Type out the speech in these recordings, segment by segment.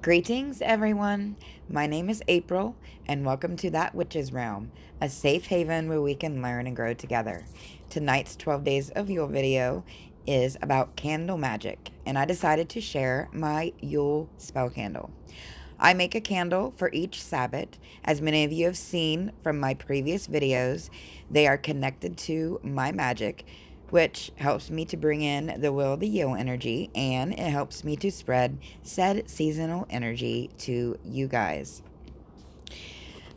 Greetings, everyone. My name is April, and welcome to That Witch's Realm, a safe haven where we can learn and grow together. Tonight's 12 Days of Yule video is about candle magic, and I decided to share my Yule spell candle. I make a candle for each Sabbath. As many of you have seen from my previous videos, they are connected to my magic, which helps me to bring in the will of the Yule energy, and it helps me to spread said seasonal energy to you guys.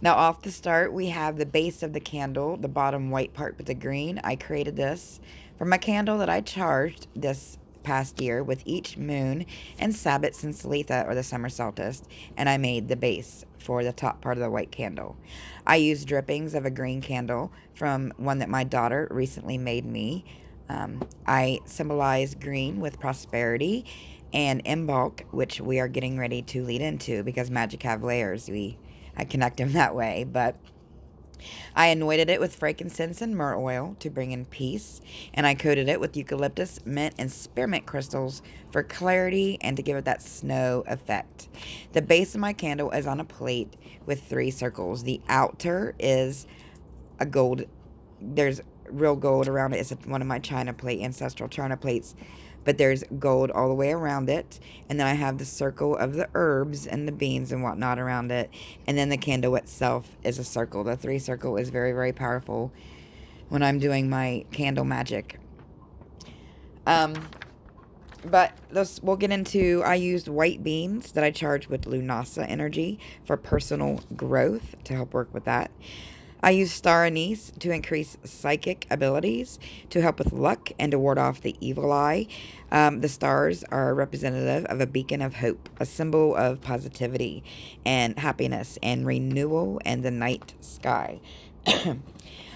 Now, off the start, we have the base of the candle, the bottom white part with the green. I created this from a candle that I charged this past year with each moon and Sabbath since Letha, or the summer solstice, and I made the base for the top part of the white candle. I used drippings of a green candle from one that my daughter recently made me. I symbolize green with prosperity and in bulk, which we are getting ready to lead into because magic have layers. I connect them that way, but I anointed it with frankincense and myrrh oil to bring in peace, and I coated it with eucalyptus, mint, and spearmint crystals for clarity and to give it that snow effect. The base of my candle is on a plate with 3 circles. The outer is a gold, there's real gold around it. It's one of my China plate, ancestral China plates, but there's gold all the way around it. And then I have the circle of the herbs and the beans and whatnot around it. And then the candle itself is a circle. The 3 circle is very, very powerful when I'm doing my candle magic. But we'll get into, I used white beans that I charged with Lunasa energy for personal growth to help work with that. I use star anise to increase psychic abilities, to help with luck, and to ward off the evil eye. The stars are representative of a beacon of hope, a symbol of positivity and happiness and renewal and the night sky.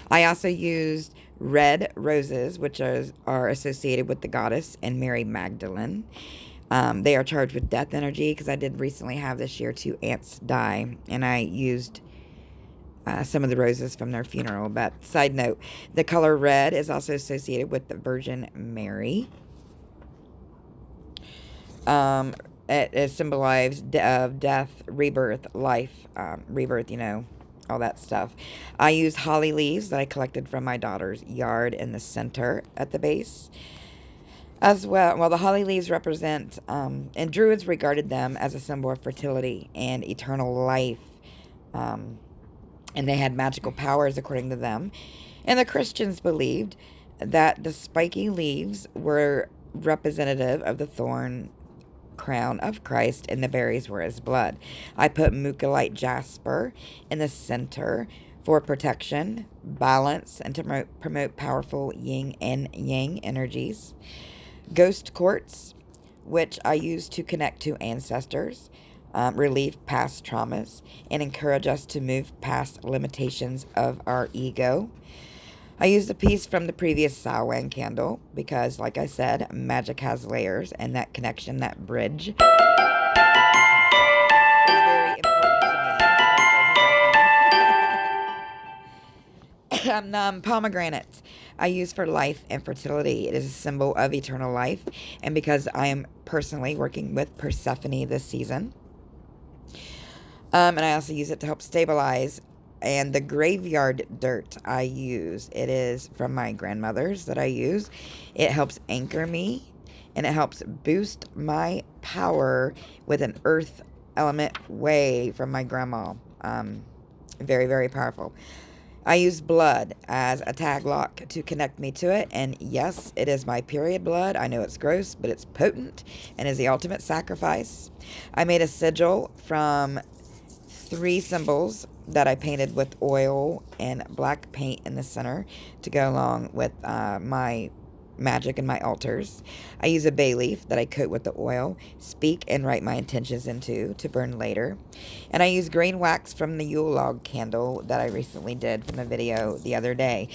I also used red roses, which are associated with the goddess and Mary Magdalene. They are charged with death energy because I did recently have this year 2 aunts die, and I used some of the roses from their funeral. But side note, the color red is also associated with the Virgin Mary. It is symbolized of death, rebirth, life, rebirth, all that stuff. I use holly leaves that I collected from my daughter's yard in the center at the base. As well, the holly leaves represent, and Druids regarded them as a symbol of fertility and eternal life. And they had magical powers according to them. And the Christians believed that the spiky leaves were representative of the thorn crown of Christ, and the berries were his blood. I put mucilite jasper in the center for protection, balance, and to promote powerful yin and yang energies. Ghost quartz, which I use to connect to ancestors, relieve past traumas, and encourage us to move past limitations of our ego. I used a piece from the previous Samhain candle because, like I said, magic has layers, and that connection, that bridge, is very important to me. Pomegranate I use for life and fertility. It is a symbol of eternal life, and because I am personally working with Persephone this season, and I also use it to help stabilize. And the graveyard dirt I use, it is from my grandmother's that I use. It helps anchor me, and it helps boost my power with an earth element way from my grandma. Very, very powerful. I use blood as a tag lock to connect me to it. And yes, it is my period blood. I know it's gross, but it's potent and is the ultimate sacrifice. I made a sigil from 3 symbols that I painted with oil and black paint in the center to go along with my magic and my altars. I use a bay leaf that I coat with the oil, speak and write my intentions into to burn later. And I use green wax from the Yule log candle that I recently did from the video the other day.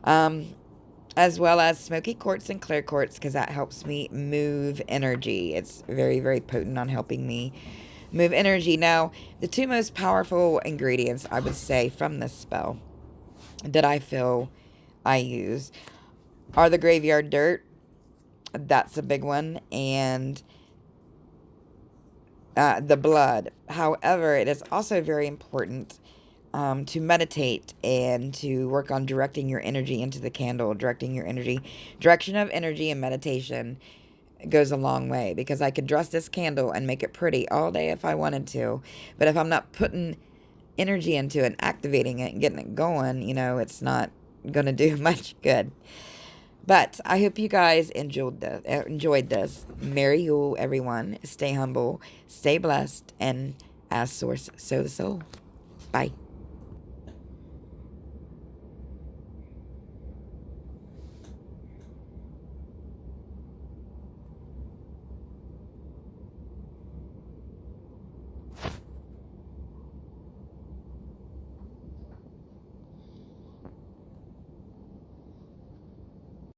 As well as smoky quartz and clear quartz, because that helps me move energy. It's very, very potent on helping me move energy. Now, the 2 most powerful ingredients, I would say, from this spell that I feel I use are the graveyard dirt. That's a big one. And the blood. However, it is also very important to meditate and to work on directing your energy into the candle, directing your energy. Direction of energy and meditation goes a long way, because I could dress this candle and make it pretty all day if I wanted to. But if I'm not putting energy into it and activating it and getting it going, it's not going to do much good. But I hope you guys enjoyed this. Merry Yule, everyone. Stay humble, stay blessed, and as source, sow the soul. Bye.